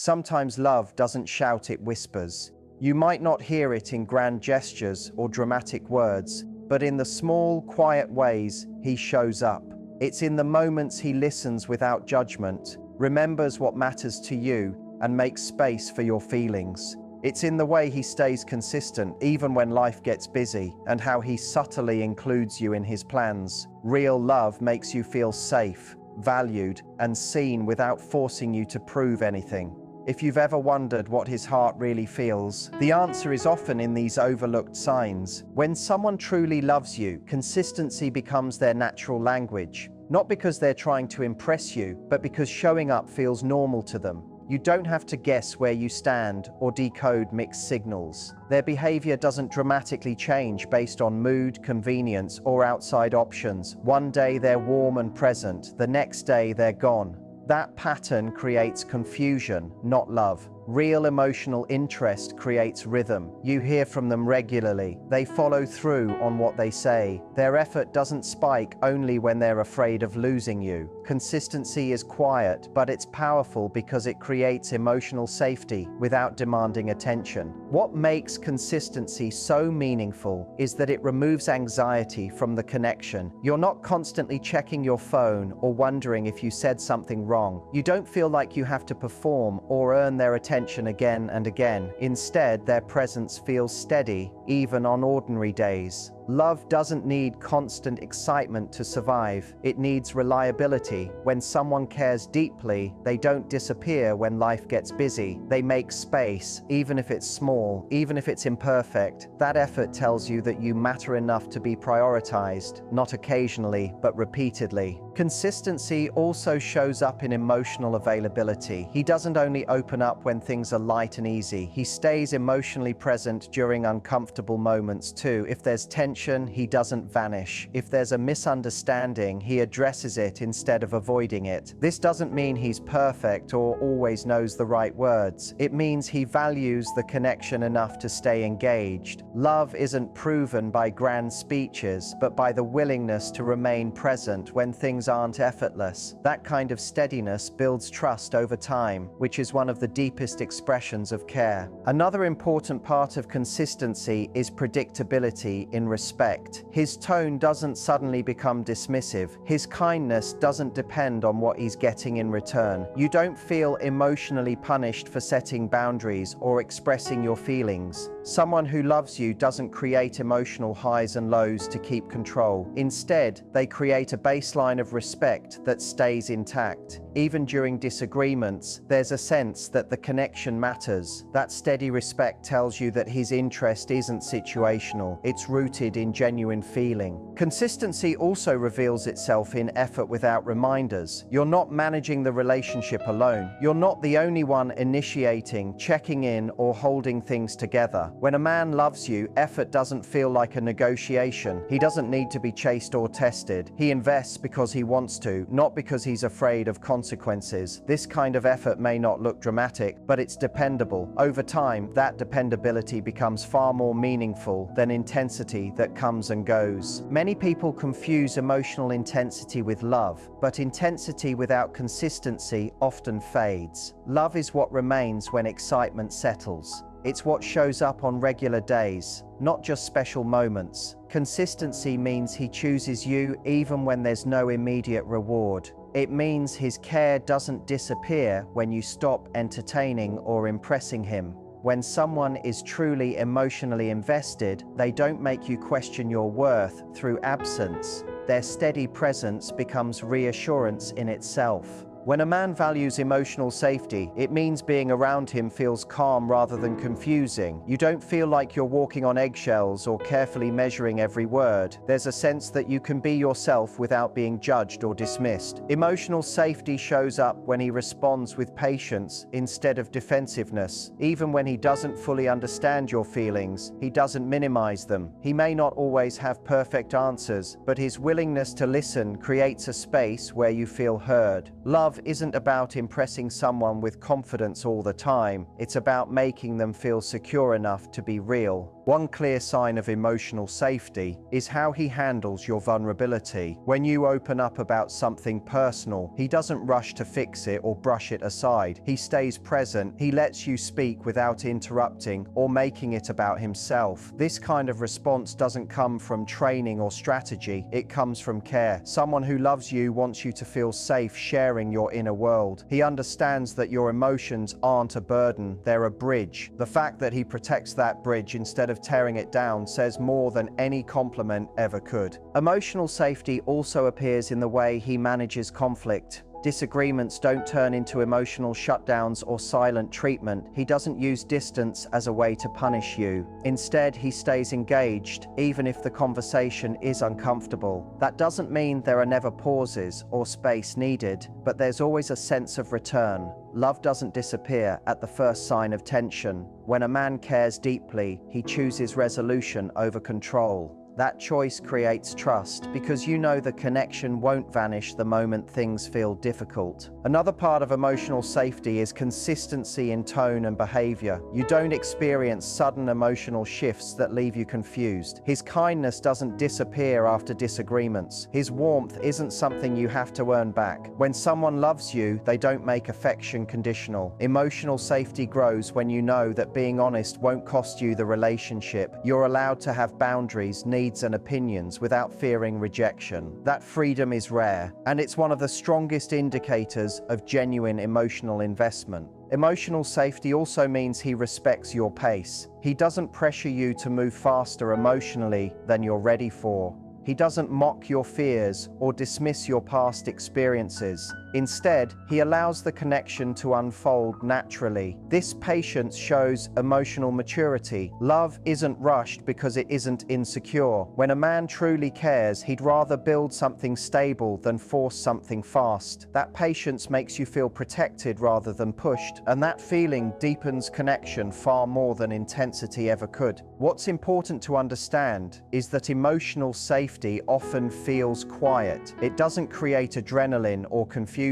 Sometimes love doesn't shout, it whispers. You might not hear it in grand gestures or dramatic words, but in the small, quiet ways he shows up. It's in the moments he listens without judgment, remembers what matters to you, and makes space for your feelings. It's in the way he stays consistent even when life gets busy, and how he subtly includes you in his plans. Real love makes you feel safe, valued, and seen without forcing you to prove anything. If you've ever wondered what his heart really feels, the answer is often in these overlooked signs. When someone truly loves you, consistency becomes their natural language. Not because they're trying to impress you, but because showing up feels normal to them. You don't have to guess where you stand or decode mixed signals. Their behavior doesn't dramatically change based on mood, convenience, or outside options. One day they're warm and present, the next day they're gone. That pattern creates confusion, not love. Real emotional interest creates rhythm. You hear from them regularly. They follow through on what they say. Their effort doesn't spike only when they're afraid of losing you. Consistency is quiet, but it's powerful because it creates emotional safety without demanding attention. What makes consistency so meaningful is that it removes anxiety from the connection. You're not constantly checking your phone or wondering if you said something wrong. You don't feel like you have to perform or earn their attention again and again. Instead, their presence feels steady, even on ordinary days. Love doesn't need constant excitement to survive. It needs reliability. When someone cares deeply, they don't disappear when life gets busy. They make space, even if it's small, even if it's imperfect. That effort tells you that you matter enough to be prioritized, not occasionally, but repeatedly. Consistency also shows up in emotional availability. He doesn't only open up when things are light and easy. He stays emotionally present during uncomfortable moments too. If there's tension, he doesn't vanish. If there's a misunderstanding, he addresses it instead of avoiding it. This doesn't mean he's perfect or always knows the right words. It means he values the connection enough to stay engaged. Love isn't proven by grand speeches, but by the willingness to remain present when things aren't effortless. That kind of steadiness builds trust over time, which is one of the deepest expressions of care. Another important part of consistency is predictability in respect. His tone doesn't suddenly become dismissive. His kindness doesn't depend on what he's getting in return. You don't feel emotionally punished for setting boundaries or expressing your feelings. Someone who loves you doesn't create emotional highs and lows to keep control. Instead, they create a baseline of respect that stays intact. Even during disagreements, there's a sense that the connection matters. That steady respect tells you that his interest isn't situational. It's rooted in genuine feeling. Consistency also reveals itself in effort without reminders. You're not managing the relationship alone. You're not the only one initiating, checking in, or holding things together. When a man loves you, effort doesn't feel like a negotiation. He doesn't need to be chased or tested. He invests because he wants to, not because he's afraid of consequences. This kind of effort may not look dramatic, but it's dependable. Over time, that dependability becomes far more meaningful than intensity that comes and goes. Many people confuse emotional intensity with love, but intensity without consistency often fades. Love is what remains when excitement settles. It's what shows up on regular days, not just special moments. Consistency means he chooses you even when there's no immediate reward. It means his care doesn't disappear when you stop entertaining or impressing him. When someone is truly emotionally invested, they don't make you question your worth through absence. Their steady presence becomes reassurance in itself. When a man values emotional safety, it means being around him feels calm rather than confusing. You don't feel like you're walking on eggshells or carefully measuring every word. There's a sense that you can be yourself without being judged or dismissed. Emotional safety shows up when he responds with patience instead of defensiveness. Even when he doesn't fully understand your feelings, he doesn't minimize them. He may not always have perfect answers, but his willingness to listen creates a space where you feel heard. Love isn't about impressing someone with confidence all the time. It's about making them feel secure enough to be real. One clear sign of emotional safety is how he handles your vulnerability. When you open up about something personal, he doesn't rush to fix it or brush it aside. He stays present. He lets you speak without interrupting or making it about himself. This kind of response doesn't come from training or strategy. It comes from care. Someone who loves you wants you to feel safe sharing your inner world. He understands that your emotions aren't a burden, they're a bridge. The fact that he protects that bridge instead of tearing it down says more than any compliment ever could. Emotional safety also appears in the way he manages conflict. Disagreements don't turn into emotional shutdowns or silent treatment. He doesn't use distance as a way to punish you. Instead, he stays engaged, even if the conversation is uncomfortable. That doesn't mean there are never pauses or space needed, but there's always a sense of return. Love doesn't disappear at the first sign of tension. When a man cares deeply, he chooses resolution over control. That choice creates trust because you know the connection won't vanish the moment things feel difficult. Another part of emotional safety is consistency in tone and behavior. You don't experience sudden emotional shifts that leave you confused. His kindness doesn't disappear after disagreements. His warmth isn't something you have to earn back. When someone loves you, they don't make affection conditional. Emotional safety grows when you know that being honest won't cost you the relationship. You're allowed to have boundaries, needs, and opinions without fearing rejection. That freedom is rare, and it's one of the strongest indicators of genuine emotional investment. Emotional safety also means he respects your pace. He doesn't pressure you to move faster emotionally than you're ready for. He doesn't mock your fears or dismiss your past experiences. Instead, he allows the connection to unfold naturally. This patience shows emotional maturity. Love isn't rushed because it isn't insecure. When a man truly cares, he'd rather build something stable than force something fast. That patience makes you feel protected rather than pushed, and that feeling deepens connection far more than intensity ever could. What's important to understand is that emotional safety often feels quiet. It doesn't create adrenaline or confusion.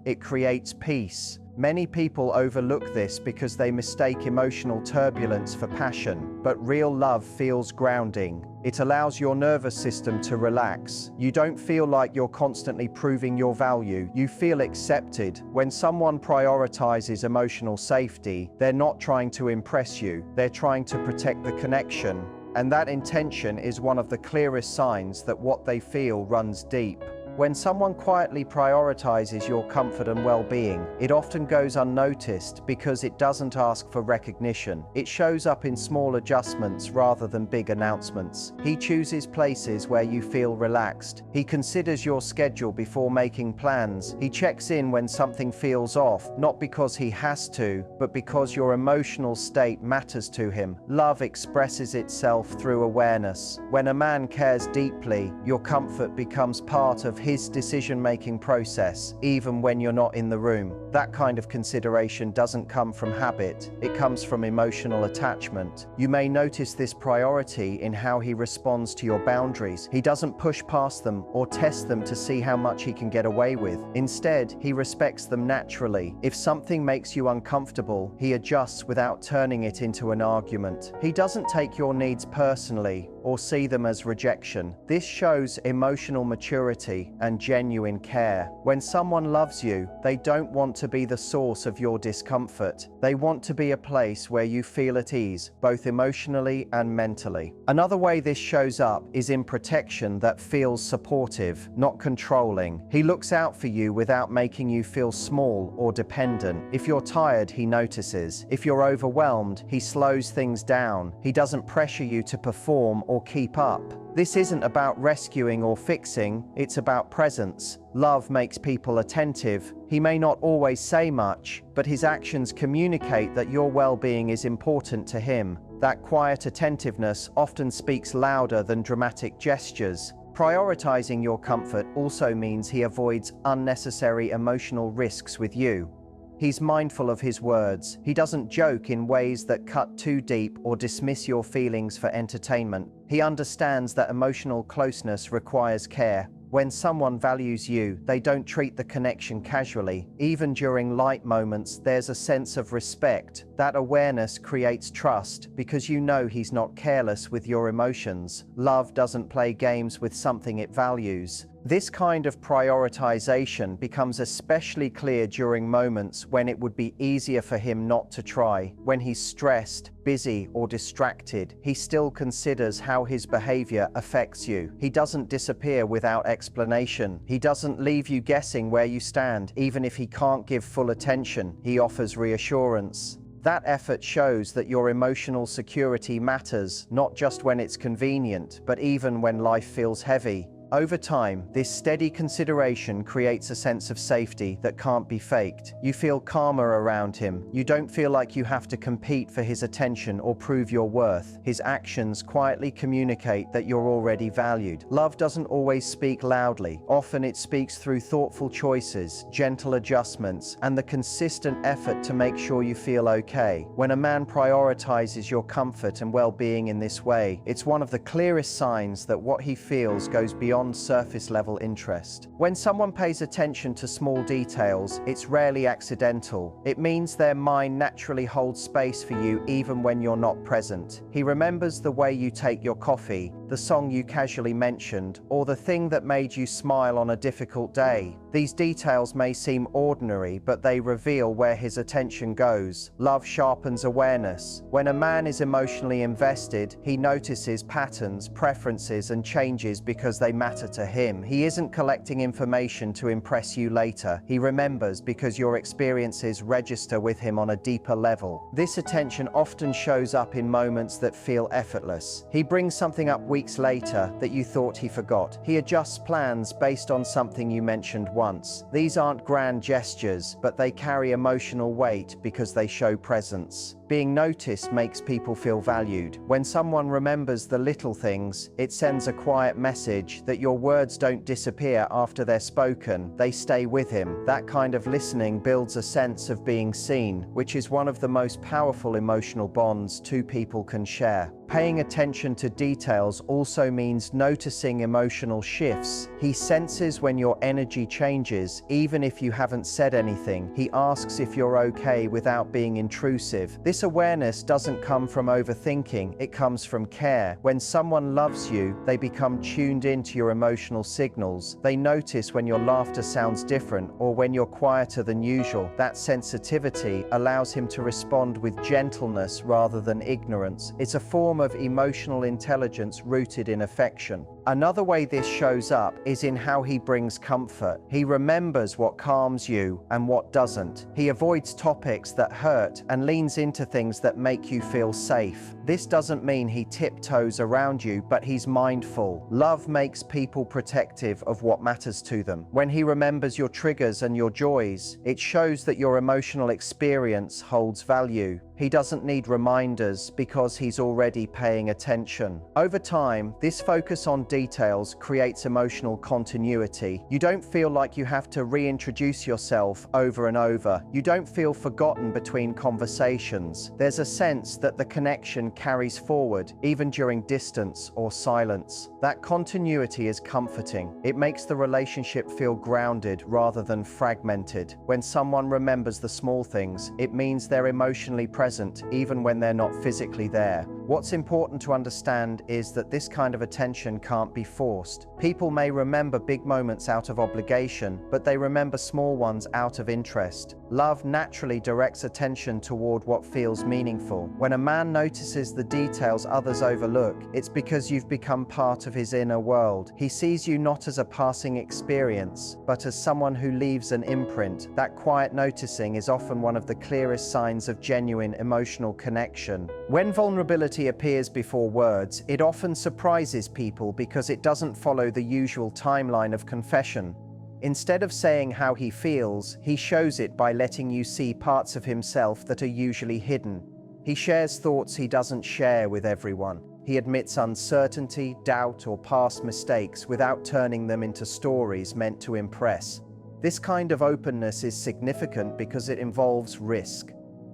It creates peace. Many people overlook this because they mistake emotional turbulence for passion, but real love feels grounding. It allows your nervous system to relax. You don't feel like you're constantly proving your value. You feel accepted. When someone prioritizes emotional safety, they're not trying to impress you. They're trying to protect the connection. And that intention is one of the clearest signs that what they feel runs deep. When someone quietly prioritizes your comfort and well-being, it often goes unnoticed because it doesn't ask for recognition. It shows up in small adjustments rather than big announcements. He chooses places where you feel relaxed. He considers your schedule before making plans. He checks in when something feels off, not because he has to, but because your emotional state matters to him. Love expresses itself through awareness. When a man cares deeply, your comfort becomes part of his decision-making process, even when you're not in the room. That kind of consideration doesn't come from habit, it comes from emotional attachment. You may notice this priority in how he responds to your boundaries. He doesn't push past them or test them to see how much he can get away with. Instead, he respects them naturally. If something makes you uncomfortable, he adjusts without turning it into an argument. He doesn't take your needs personally or see them as rejection. This shows emotional maturity and genuine care. When someone loves you, they don't want to be the source of your discomfort. They want to be a place where you feel at ease, both emotionally and mentally. Another way this shows up is in protection that feels supportive, not controlling. He looks out for you without making you feel small or dependent. If you're tired, he notices. If you're overwhelmed, he slows things down. He doesn't pressure you to perform or keep up. This isn't about rescuing or fixing, it's about presence. Love makes people attentive. He may not always say much, but his actions communicate that your well-being is important to him. That quiet attentiveness often speaks louder than dramatic gestures. Prioritizing your comfort also means he avoids unnecessary emotional risks with you. He's mindful of his words. He doesn't joke in ways that cut too deep or dismiss your feelings for entertainment. He understands that emotional closeness requires care. When someone values you, they don't treat the connection casually. Even during light moments, there's a sense of respect. That awareness creates trust because you know he's not careless with your emotions. Love doesn't play games with something it values. This kind of prioritization becomes especially clear during moments when it would be easier for him not to try. When he's stressed, busy, or distracted, he still considers how his behavior affects you. He doesn't disappear without explanation. He doesn't leave you guessing where you stand. Even if he can't give full attention, he offers reassurance. That effort shows that your emotional security matters, not just when it's convenient, but even when life feels heavy. Over time, this steady consideration creates a sense of safety that can't be faked. You feel calmer around him. You don't feel like you have to compete for his attention or prove your worth. His actions quietly communicate that you're already valued. Love doesn't always speak loudly. Often it speaks through thoughtful choices, gentle adjustments, and the consistent effort to make sure you feel okay. When a man prioritizes your comfort and well-being in this way, it's one of the clearest signs that what he feels goes beyond surface-level interest. When someone pays attention to small details, it's rarely accidental. It means their mind naturally holds space for you even when you're not present. He remembers the way you take your coffee, the song you casually mentioned, or the thing that made you smile on a difficult day. These details may seem ordinary, but they reveal where his attention goes. Love sharpens awareness. When a man is emotionally invested, he notices patterns, preferences, and changes because they matter to him. He isn't collecting information to impress you later. He remembers because your experiences register with him on a deeper level. This attention often shows up in moments that feel effortless. He brings something up weeks later that you thought he forgot. He adjusts plans based on something you mentioned once. These aren't grand gestures, but they carry emotional weight because they show presence. Being noticed makes people feel valued. When someone remembers the little things, it sends a quiet message that your words don't disappear after they're spoken, they stay with him. That kind of listening builds a sense of being seen, which is one of the most powerful emotional bonds two people can share. Paying attention to details also means noticing emotional shifts. He senses when your energy changes, even if you haven't said anything. He asks if you're okay without being intrusive. This awareness doesn't come from overthinking, it comes from care. When someone loves you, they become tuned into your emotional signals. They notice when your laughter sounds different or when you're quieter than usual. That sensitivity allows him to respond with gentleness rather than ignorance. It's a form of emotional intelligence rooted in affection. Another way this shows up is in how he brings comfort. He remembers what calms you and what doesn't. He avoids topics that hurt and leans into things that make you feel safe. This doesn't mean he tiptoes around you, but he's mindful. Love makes people protective of what matters to them. When he remembers your triggers and your joys, it shows that your emotional experience holds value. He doesn't need reminders because he's already paying attention. Over time, this focus on details creates emotional continuity. You don't feel like you have to reintroduce yourself over and over. You don't feel forgotten between conversations. There's a sense that the connection carries forward, even during distance or silence. That continuity is comforting. It makes the relationship feel grounded rather than fragmented. When someone remembers the small things, it means they're emotionally present even when they're not physically there. What's important to understand is that this kind of attention can't be forced. People may remember big moments out of obligation, but they remember small ones out of interest. Love naturally directs attention toward what feels meaningful. When a man notices the details others overlook, it's because you've become part of his inner world. He sees you not as a passing experience, but as someone who leaves an imprint. That quiet noticing is often one of the clearest signs of genuine emotional connection. When vulnerability appears before words, it often surprises people because it doesn't follow the usual timeline of confession. Instead of saying how he feels, he shows it by letting you see parts of himself that are usually hidden. He shares thoughts he doesn't share with everyone. He admits uncertainty, doubt, or past mistakes without turning them into stories meant to impress. This kind of openness is significant because it involves risk.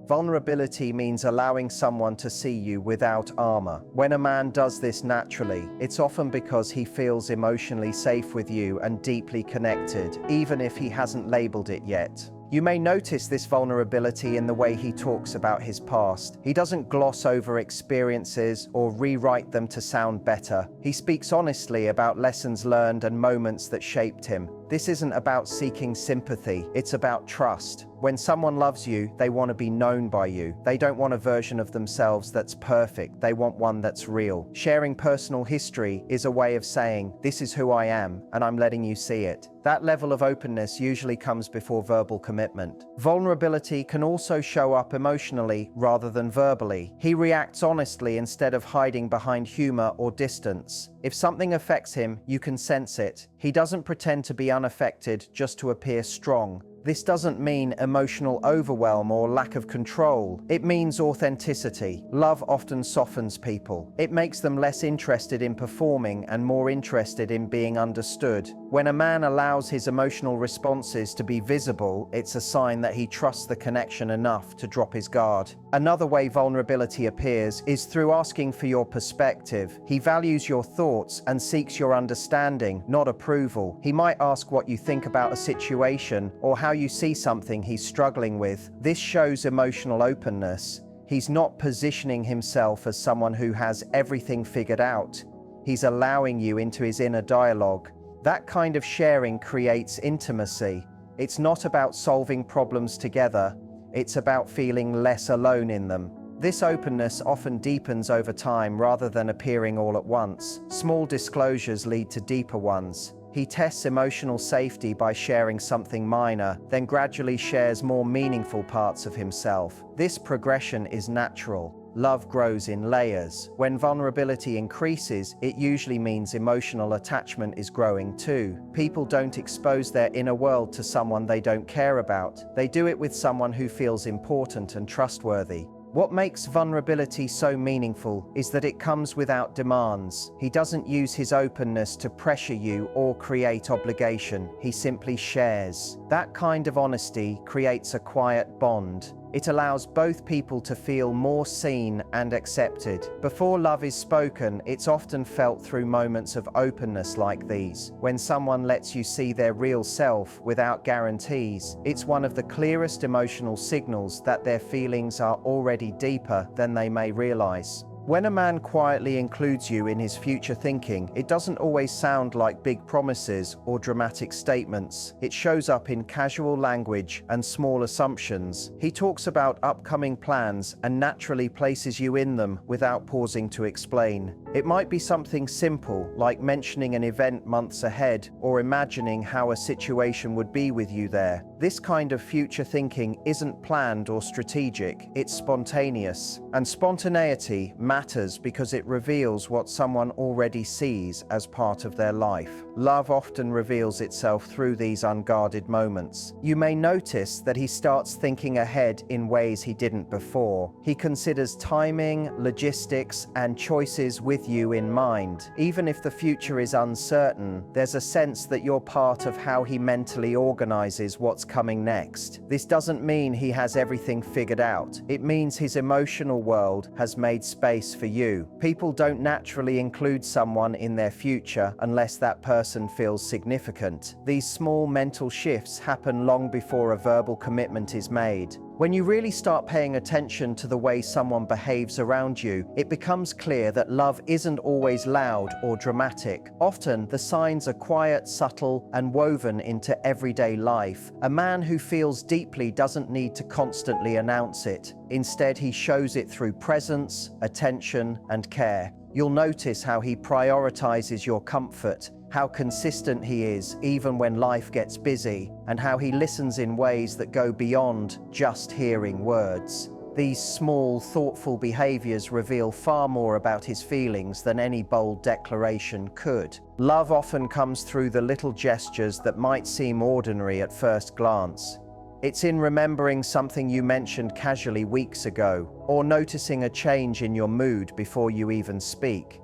Vulnerability means allowing someone to see you without armor. When a man does this naturally, it's often because he feels emotionally safe with you and deeply connected, even if he hasn't labeled it yet. You may notice this vulnerability in the way he talks about his past. He doesn't gloss over experiences or rewrite them to sound better. He speaks honestly about lessons learned and moments that shaped him. This isn't about seeking sympathy, it's about trust. When someone loves you, they want to be known by you. They don't want a version of themselves that's perfect, they want one that's real. Sharing personal history is a way of saying, this is who I am, and I'm letting you see it. That level of openness usually comes before verbal commitment. Vulnerability can also show up emotionally rather than verbally. He reacts honestly instead of hiding behind humor or distance. If something affects him, you can sense it. He doesn't pretend to be unaffected just to appear strong. This doesn't mean emotional overwhelm or lack of control. It means authenticity. Love often softens people. It makes them less interested in performing and more interested in being understood. When a man allows his emotional responses to be visible, it's a sign that he trusts the connection enough to drop his guard. Another way vulnerability appears is through asking for your perspective. He values your thoughts and seeks your understanding, not approval. He might ask what you think about a situation or how you see something he's struggling with. This shows emotional openness. He's not positioning himself as someone who has everything figured out. He's allowing you into his inner dialogue. That kind of sharing creates intimacy. It's not about solving problems together. It's about feeling less alone in them. This openness often deepens over time rather than appearing all at once. Small disclosures lead to deeper ones. He tests emotional safety by sharing something minor, then gradually shares more meaningful parts of himself. This progression is natural. Love grows in layers. When vulnerability increases, it usually means emotional attachment is growing too. People don't expose their inner world to someone they don't care about. They do it with someone who feels important and trustworthy. What makes vulnerability so meaningful is that it comes without demands. He doesn't use his openness to pressure you or create obligation. He simply shares. That kind of honesty creates a quiet bond. It allows both people to feel more seen and accepted. Before love is spoken, it's often felt through moments of openness like these. When someone lets you see their real self without guarantees, it's one of the clearest emotional signals that their feelings are already deeper than they may realize. When a man quietly includes you in his future thinking, it doesn't always sound like big promises or dramatic statements. It shows up in casual language and small assumptions. He talks about upcoming plans and naturally places you in them without pausing to explain. It might be something simple, like mentioning an event months ahead or imagining how a situation would be with you there. This kind of future thinking isn't planned or strategic, it's spontaneous. And spontaneity matters because it reveals what someone already sees as part of their life. Love often reveals itself through these unguarded moments. You may notice that he starts thinking ahead in ways he didn't before. He considers timing, logistics, and choices with you in mind. Even if the future is uncertain, there's a sense that you're part of how he mentally organizes what's coming next. This doesn't mean he has everything figured out. It means his emotional world has made space for you. People don't naturally include someone in their future unless that person feels significant. These small mental shifts happen long before a verbal commitment is made. When you really start paying attention to the way someone behaves around you, it becomes clear that love isn't always loud or dramatic. Often, the signs are quiet, subtle, and woven into everyday life. A man who feels deeply doesn't need to constantly announce it. Instead, he shows it through presence, attention, and care. You'll notice how he prioritizes your comfort, how consistent he is even when life gets busy, and how he listens in ways that go beyond just hearing words. These small, thoughtful behaviors reveal far more about his feelings than any bold declaration could. Love often comes through the little gestures that might seem ordinary at first glance. It's in remembering something you mentioned casually weeks ago, or noticing a change in your mood before you even speak.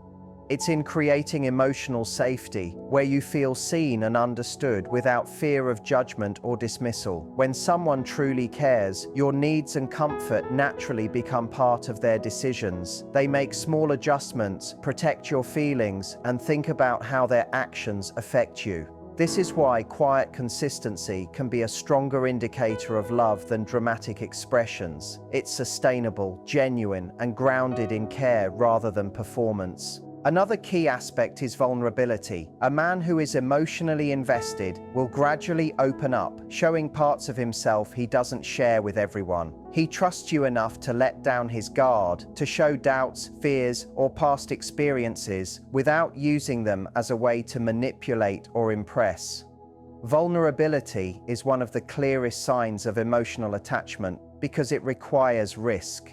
It's in creating emotional safety, where you feel seen and understood without fear of judgment or dismissal. When someone truly cares, your needs and comfort naturally become part of their decisions. They make small adjustments, protect your feelings, and think about how their actions affect you. This is why quiet consistency can be a stronger indicator of love than dramatic expressions. It's sustainable, genuine, and grounded in care rather than performance. Another key aspect is vulnerability. A man who is emotionally invested will gradually open up, showing parts of himself he doesn't share with everyone. He trusts you enough to let down his guard, to show doubts, fears, or past experiences without using them as a way to manipulate or impress. Vulnerability is one of the clearest signs of emotional attachment because it requires risk.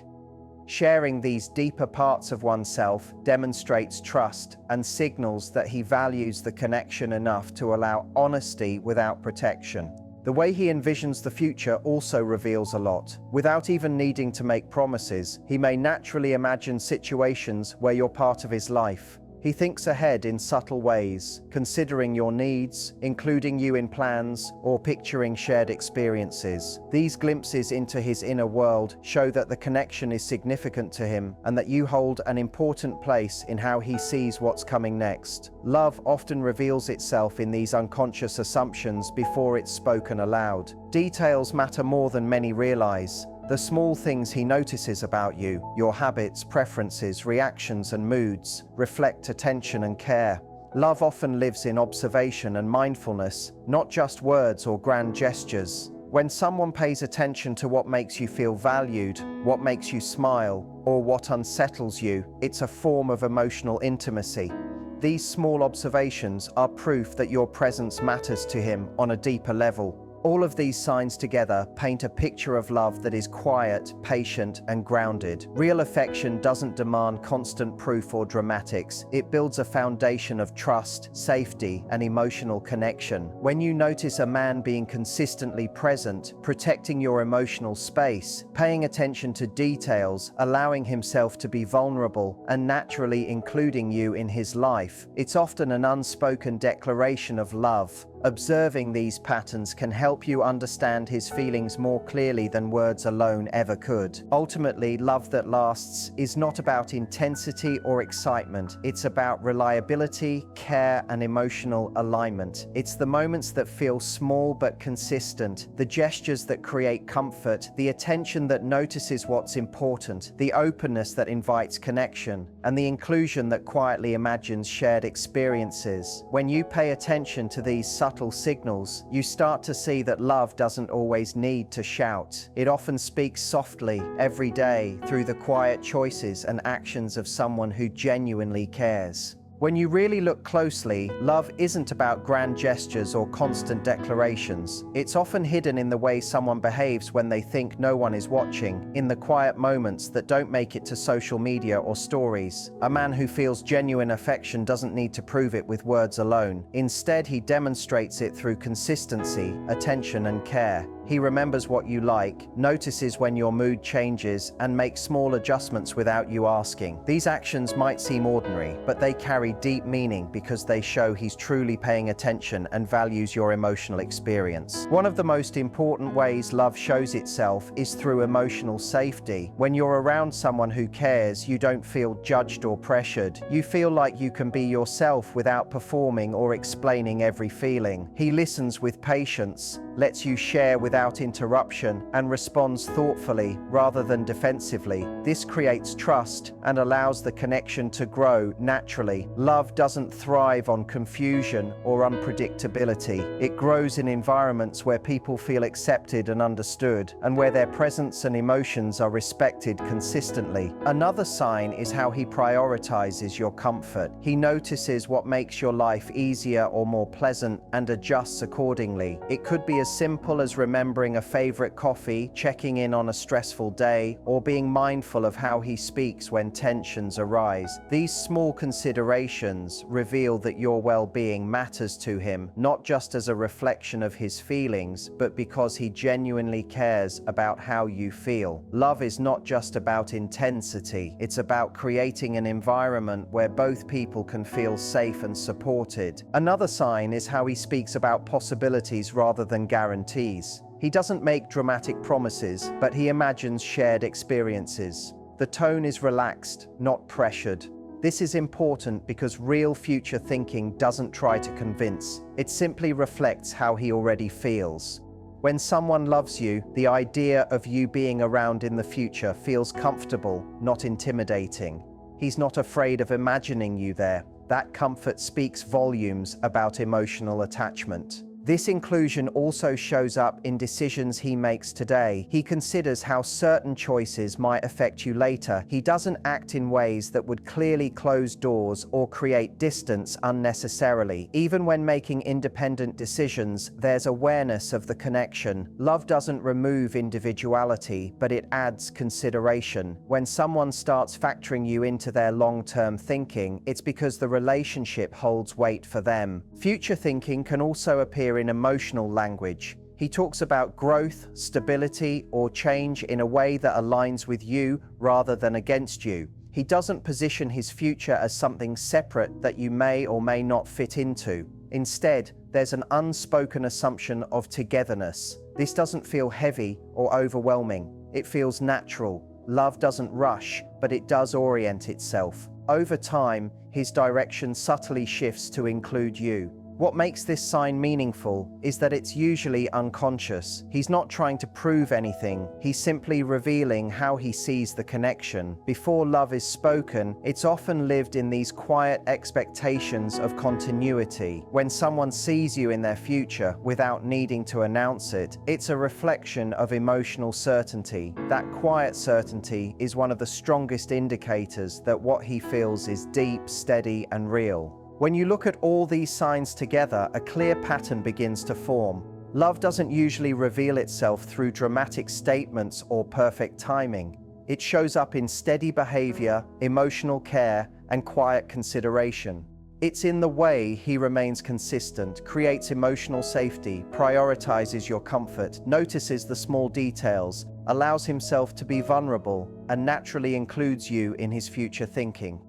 Sharing these deeper parts of oneself demonstrates trust and signals that he values the connection enough to allow honesty without protection. The way he envisions the future also reveals a lot. Without even needing to make promises, he may naturally imagine situations where you're part of his life. He thinks ahead in subtle ways, considering your needs, including you in plans, or picturing shared experiences. These glimpses into his inner world show that the connection is significant to him and that you hold an important place in how he sees what's coming next. Love often reveals itself in these unconscious assumptions before it's spoken aloud. Details matter more than many realize. The small things he notices about you, your habits, preferences, reactions, and moods, reflect attention and care. Love often lives in observation and mindfulness, not just words or grand gestures. When someone pays attention to what makes you feel valued, what makes you smile, or what unsettles you, it's a form of emotional intimacy. These small observations are proof that your presence matters to him on a deeper level. All of these signs together paint a picture of love that is quiet, patient, and grounded. Real affection doesn't demand constant proof or dramatics. It builds a foundation of trust, safety, and emotional connection. When you notice a man being consistently present, protecting your emotional space, paying attention to details, allowing himself to be vulnerable, and naturally including you in his life, it's often an unspoken declaration of love. Observing these patterns can help you understand his feelings more clearly than words alone ever could. Ultimately, love that lasts is not about intensity or excitement. It's about reliability, care, and emotional alignment. It's the moments that feel small but consistent, the gestures that create comfort, the attention that notices what's important, the openness that invites connection, and the inclusion that quietly imagines shared experiences. When you pay attention to these subtle signals, you start to see that love doesn't always need to shout. It often speaks softly, every day, through the quiet choices and actions of someone who genuinely cares. When you really look closely, love isn't about grand gestures or constant declarations. It's often hidden in the way someone behaves when they think no one is watching, in the quiet moments that don't make it to social media or stories. A man who feels genuine affection doesn't need to prove it with words alone. Instead, he demonstrates it through consistency, attention, and care. He remembers what you like, notices when your mood changes, and makes small adjustments without you asking. These actions might seem ordinary, but they carry deep meaning because they show he's truly paying attention and values your emotional experience. One of the most important ways love shows itself is through emotional safety. When you're around someone who cares, you don't feel judged or pressured. You feel like you can be yourself without performing or explaining every feeling. He listens with patience, lets you share without interruption, and responds thoughtfully rather than defensively. This creates trust and allows the connection to grow naturally. Love doesn't thrive on confusion or unpredictability. It grows in environments where people feel accepted and understood, and where their presence and emotions are respected consistently. Another sign is how he prioritizes your comfort. He notices what makes your life easier or more pleasant and adjusts accordingly. It could be as simple as remembering a favorite coffee, checking in on a stressful day, or being mindful of how he speaks when tensions arise. These small considerations conversations reveal that your well-being matters to him, not just as a reflection of his feelings, but because he genuinely cares about how you feel. Love is not just about intensity, it's about creating an environment where both people can feel safe and supported. Another sign is how he speaks about possibilities rather than guarantees. He doesn't make dramatic promises, but he imagines shared experiences. The tone is relaxed, not pressured. This is important because real future thinking doesn't try to convince. It simply reflects how he already feels. When someone loves you, the idea of you being around in the future feels comfortable, not intimidating. He's not afraid of imagining you there. That comfort speaks volumes about emotional attachment. This inclusion also shows up in decisions he makes today. He considers how certain choices might affect you later. He doesn't act in ways that would clearly close doors or create distance unnecessarily. Even when making independent decisions, there's awareness of the connection. Love doesn't remove individuality, but it adds consideration. When someone starts factoring you into their long-term thinking, it's because the relationship holds weight for them. Future thinking can also appear in emotional language. He talks about growth, stability, or change in a way that aligns with you rather than against you. He doesn't position his future as something separate that you may or may not fit into. Instead, there's an unspoken assumption of togetherness. This doesn't feel heavy or overwhelming. It feels natural. Love doesn't rush, but it does orient itself. Over time, his direction subtly shifts to include you. What makes this sign meaningful is that it's usually unconscious. He's not trying to prove anything. He's simply revealing how he sees the connection. Before love is spoken, it's often lived in these quiet expectations of continuity. When someone sees you in their future without needing to announce it, it's a reflection of emotional certainty. That quiet certainty is one of the strongest indicators that what he feels is deep, steady, and real. When you look at all these signs together, a clear pattern begins to form. Love doesn't usually reveal itself through dramatic statements or perfect timing. It shows up in steady behavior, emotional care, and quiet consideration. It's in the way he remains consistent, creates emotional safety, prioritizes your comfort, notices the small details, allows himself to be vulnerable, and naturally includes you in his future thinking.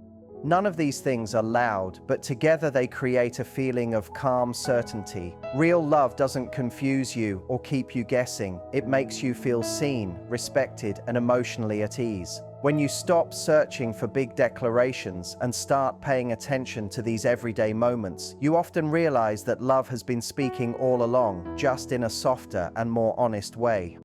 None of these things are loud, but together they create a feeling of calm certainty. Real love doesn't confuse you or keep you guessing. It makes you feel seen, respected, and emotionally at ease. When you stop searching for big declarations and start paying attention to these everyday moments, you often realize that love has been speaking all along, just in a softer and more honest way.